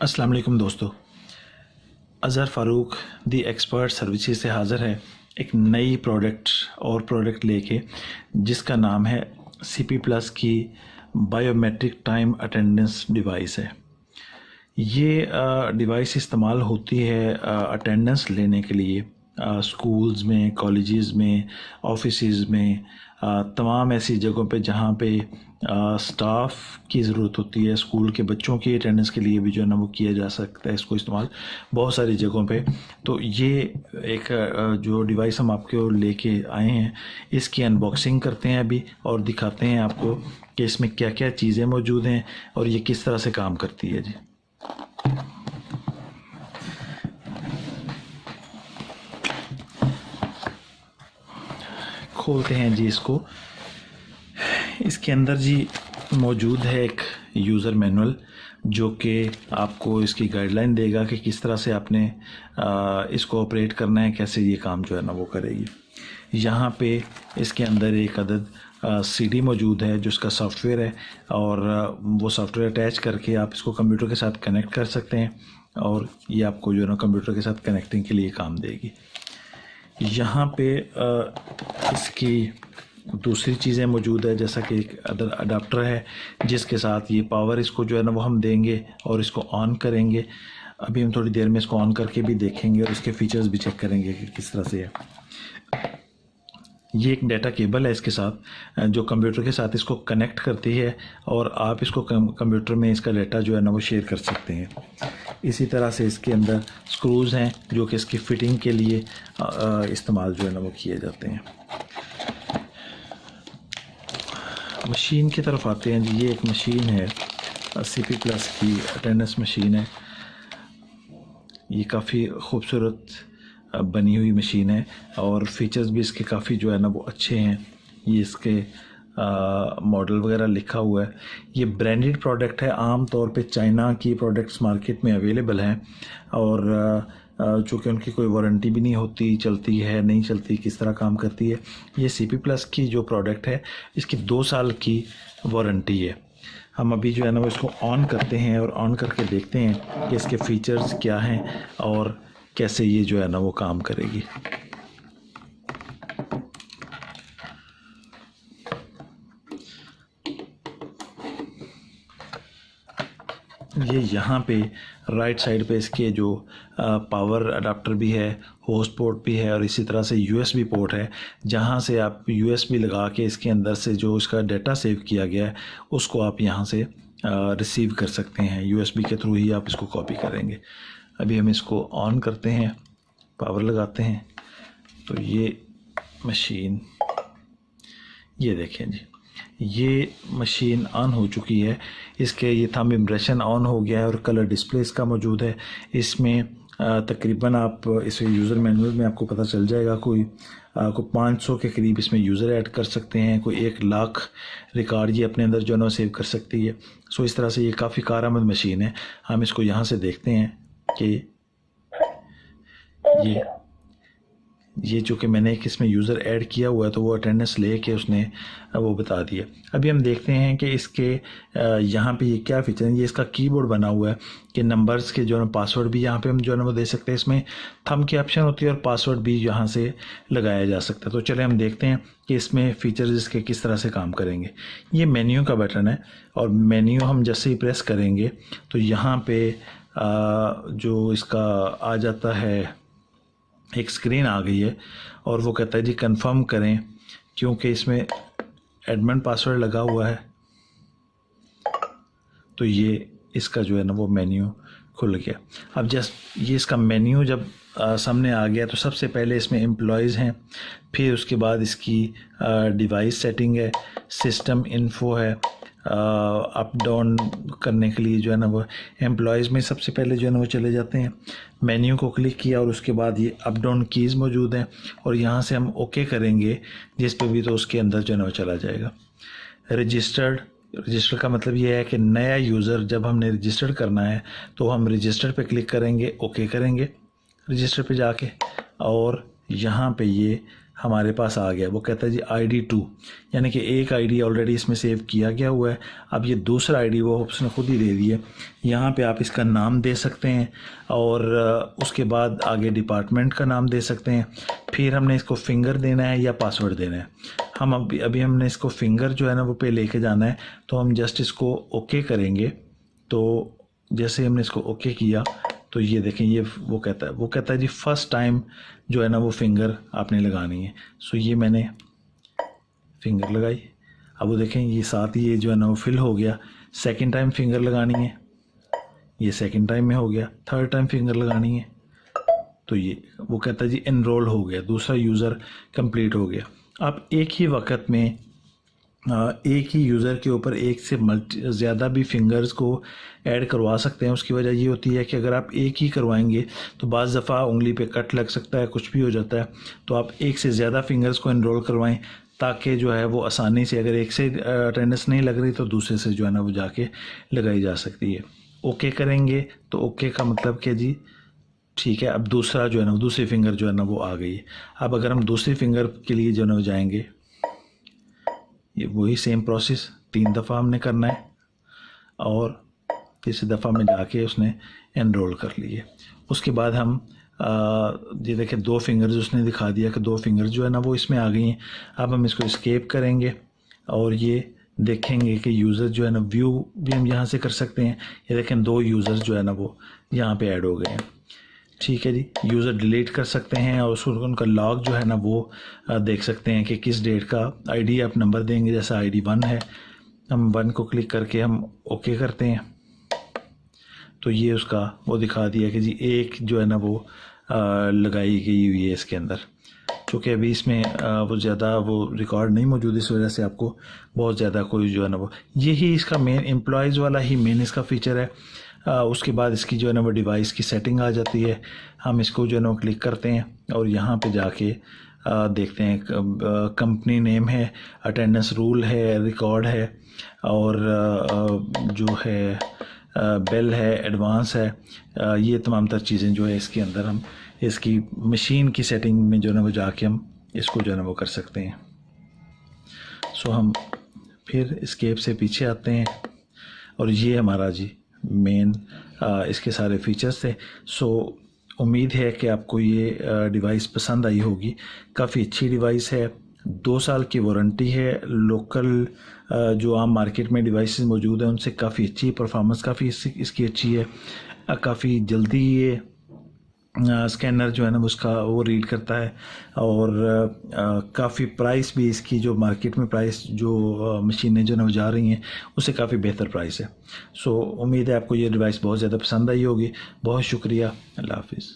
अस्सलाम वालेकुम दोस्तों। अज़हर फ़ारूक दी एक्सपर्ट सर्विसेज से हाज़िर है एक नई प्रोडक्ट लेके, जिसका नाम है सीपी प्लस की बायोमेट्रिक टाइम अटेंडेंस डिवाइस है। ये डिवाइस इस्तेमाल होती है अटेंडेंस लेने के लिए स्कूल्स में, कॉलेजेस में, ऑफिसेज में, तमाम ऐसी जगहों पे जहाँ पे स्टाफ की ज़रूरत होती है। स्कूल के बच्चों की अटेंडेंस के लिए भी जो है ना वो किया जा सकता है इसको इस्तेमाल बहुत सारी जगहों पे। तो ये एक जो डिवाइस हम आपको लेके आए हैं, इसकी अनबॉक्सिंग करते हैं अभी और दिखाते हैं आपको कि इसमें क्या क्या चीज़ें मौजूद हैं और ये किस तरह से काम करती है जी। खोलते हैं जी इसको। इसके अंदर जी मौजूद है एक यूज़र मैनुअल जो कि आपको इसकी गाइडलाइन देगा कि किस तरह से आपने इसको ऑपरेट करना है, कैसे ये काम जो है ना वो करेगी। यहाँ पे इसके अंदर एक अदद सीडी मौजूद है जो इसका सॉफ्टवेयर है और वो सॉफ्टवेयर अटैच करके आप इसको कंप्यूटर के साथ कनेक्ट कर सकते हैं और ये आपको जो है ना कंप्यूटर के साथ कनेक्टिंग के लिए काम देगी। यहाँ पे इसकी दूसरी चीज़ें मौजूद है, जैसा कि एक अदर अडाप्टर है जिसके साथ ये पावर इसको जो है ना वो हम देंगे और इसको ऑन करेंगे। अभी हम थोड़ी देर में इसको ऑन करके भी देखेंगे और इसके फीचर्स भी चेक करेंगे कि किस तरह से है। ये एक डाटा केबल है इसके साथ जो कंप्यूटर के साथ इसको कनेक्ट करती है और आप इसको कंप्यूटर में इसका डाटा जो है ना वो शेयर कर सकते हैं। इसी तरह से इसके अंदर स्क्रूज़ हैं जो कि इसकी फ़िटिंग के लिए इस्तेमाल जो है ना वो किए जाते हैं। मशीन की तरफ आते हैं जी। ये एक मशीन है सीपी प्लस की अटेंडेंस मशीन है। ये काफ़ी खूबसूरत बनी हुई मशीन है और फीचर्स भी इसके काफ़ी जो है ना वो अच्छे हैं। ये इसके मॉडल वगैरह लिखा हुआ है। ये ब्रांडेड प्रोडक्ट है। आम तौर पे चाइना की प्रोडक्ट्स मार्केट में अवेलेबल हैं और चूँकि उनकी कोई वारंटी भी नहीं होती, चलती है नहीं चलती, किस तरह काम करती है। ये सीपी प्लस की जो प्रोडक्ट है इसकी 2 साल की वारंटी है। हम अभी जो है ना वो इसको ऑन करते हैं और ऑन करके देखते हैं कि इसके फीचर्स क्या हैं और कैसे ये जो है ना वो काम करेगी। ये यहाँ पे राइट साइड पे इसके जो पावर अडाप्टर भी है, होस्ट पोर्ट भी है और इसी तरह से यूएसबी पोर्ट है जहाँ से आप यूएसबी लगा के इसके अंदर से जो इसका डाटा सेव किया गया है उसको आप यहाँ से रिसीव कर सकते हैं। यूएसबी के थ्रू ही आप इसको कॉपी करेंगे। अभी हम इसको ऑन करते हैं, पावर लगाते हैं तो ये मशीन, ये देखें जी, ये मशीन ऑन हो चुकी है। इसके ये थंब इम्प्रेशन ऑन हो गया है और कलर डिस्प्ले इसका मौजूद है। इसमें तकरीबन आप इसे यूज़र मैनुअल में आपको पता चल जाएगा कोई 500 के करीब इसमें यूज़र ऐड कर सकते हैं। कोई 1 लाख रिकॉर्ड ये अपने अंदर जो है ना सेव कर सकती है। सो इस तरह से ये काफ़ी कारआमद मशीन है। हम इसको यहाँ से देखते हैं कि ये चूँकि मैंने एक इसमें यूज़र ऐड किया हुआ है तो वो अटेंडेंस ले के उसने वो बता दिया। अभी हम देखते हैं कि इसके यहाँ पे ये क्या फीचर है। ये इसका कीबोर्ड बना हुआ है कि नंबर्स के जो है पासवर्ड भी यहाँ पे हम जो है ना वो दे सकते हैं। इसमें थंब की ऑप्शन होती है और पासवर्ड भी यहाँ से लगाया जा सकता है। तो चले हम देखते हैं कि इसमें फ़ीचर्स इसके किस तरह से काम करेंगे। ये मेन्यू का बटन है और मेन्यू हम जैसे ही प्रेस करेंगे तो यहाँ पर जो इसका आ जाता है, एक स्क्रीन आ गई है और वो कहता है जी कंफर्म करें, क्योंकि इसमें एडमिन पासवर्ड लगा हुआ है। तो ये इसका जो है ना वो मेन्यू खुल गया। अब जस्ट ये इसका मेन्यू जब सामने आ गया तो सबसे पहले इसमें एम्प्लॉयज़ हैं, फिर उसके बाद इसकी डिवाइस सेटिंग है, सिस्टम इन्फो है, अप डाउन करने के लिए जो है ना वो एम्प्लॉयज़ में सबसे पहले जो है ना वो चले जाते हैं। मेन्यू को क्लिक किया और उसके बाद ये अप डाउन कीज़ मौजूद हैं और यहाँ से हम ओके करेंगे जिस पे भी, तो उसके अंदर जो है ना वो चला जाएगा। रजिस्टर का मतलब ये है कि नया यूज़र जब हमने रजिस्टर करना है तो हम रजिस्टर पे क्लिक करेंगे, ओके करेंगे रजिस्टर पे जाके और यहाँ पे ये हमारे पास आ गया। वो कहता है जी ID 2, यानी कि एक ID ऑलरेडी इसमें सेव किया गया हुआ है। अब ये दूसरा ID वो उसने खुद ही दे दिया। यहाँ पे आप इसका नाम दे सकते हैं और उसके बाद आगे डिपार्टमेंट का नाम दे सकते हैं। फिर हमने इसको फिंगर देना है या पासवर्ड देना है। हम अभी हमने इसको फिंगर जो है ना वो पे लेके जाना है, तो हम जस्ट इसको ओके करेंगे। तो जैसे हमने इसको ओके किया तो ये देखें, ये वो कहता है जी फर्स्ट टाइम जो है ना वो फिंगर आपने लगानी है। सो ये मैंने फिंगर लगाई। अब वो देखें ये साथ ही ये जो है ना वो फिल हो गया। सेकंड टाइम फिंगर लगानी है, ये सेकंड टाइम में हो गया। थर्ड टाइम फिंगर लगानी है तो ये वो कहता है जी एनरोल हो गया, दूसरा यूज़र कंप्लीट हो गया। आप एक ही वक्त में एक ही यूज़र के ऊपर एक से ज़्यादा भी फिंगर्स को ऐड करवा सकते हैं। उसकी वजह ये होती है कि अगर आप एक ही करवाएंगे तो बाज़ दफ़ा उंगली पे कट लग सकता है, कुछ भी हो जाता है। तो आप एक से ज़्यादा फिंगर्स को एनरोल करवाएं ताकि जो है वो आसानी से, अगर एक से अटेंडेंस नहीं लग रही तो दूसरे से जो है ना वो जाके लगाई जा सकती है। ओके करेंगे तो ओके का मतलब कि जी ठीक है, अब दूसरा जो है ना दूसरी फिंगर जो है ना वो आ गई है। अब अगर हम दूसरी फिंगर के लिए जो है ना वो जाएंगे, ये वही सेम प्रोसेस 3 दफ़ा हमने करना है और तीसरी दफ़ा में जाके उसने एनरोल कर लिए। उसके बाद हम ये देखें 2 फिंगर्स उसने दिखा दिया कि 2 फिंगर्स जो है ना वो इसमें आ गई हैं। अब हम इसको एस्केप करेंगे और ये देखेंगे कि यूज़र जो है ना व्यू भी हम यहाँ से कर सकते हैं। ये देखें 2 यूज़र्स जो है ना वो यहाँ पे ऐड हो गए हैं। ठीक है जी, यूज़र डिलीट कर सकते हैं और उसको उनका लॉग जो है ना वो देख सकते हैं कि किस डेट का। ID आप नंबर देंगे, जैसा ID 1 है, हम 1 को क्लिक करके हम ओके करते हैं तो ये उसका वो दिखा दिया कि जी एक जो है ना वो लगाई गई हुई है इसके अंदर। चूँकि अभी इसमें वो ज़्यादा वो रिकॉर्ड नहीं मौजूद, इस वजह से आपको बहुत ज़्यादा कोई जो है ना वो, यही इसका मेन एम्प्लॉयज़ वाला ही मेन इसका फ़ीचर है। उसके बाद इसकी जो है ना वो डिवाइस की सेटिंग आ जाती है। हम इसको जो है ना वो क्लिक करते हैं और यहाँ पे जाके देखते हैं कंपनी नेम है, अटेंडेंस रूल है, रिकॉर्ड है और जो है बेल है, एडवांस है। ये तमाम तर चीज़ें जो है इसके अंदर हम इसकी मशीन की सेटिंग में जो है ना वो जाके हम इसको जो है ना वो कर सकते हैं। सो हम फिर एस्केप से पीछे आते हैं और ये हमारा जी मेन इसके सारे फीचर्स थे। सो उम्मीद है कि आपको ये डिवाइस पसंद आई होगी। काफ़ी अच्छी डिवाइस है, 2 साल की वारंटी है। लोकल जो आम मार्केट में डिवाइसेस मौजूद हैं उनसे काफ़ी अच्छी परफॉर्मेंस, काफ़ी इसकी अच्छी है। काफ़ी जल्दी ये स्कैनर जो है ना उसका वो रीड करता है और काफ़ी प्राइस भी इसकी, जो मार्केट में प्राइस जो मशीनें जो ना जा रही हैं उससे काफ़ी बेहतर प्राइस है। सो उम्मीद है आपको ये डिवाइस बहुत ज़्यादा पसंद आई होगी। बहुत शुक्रिया, अल्लाह हाफिज़।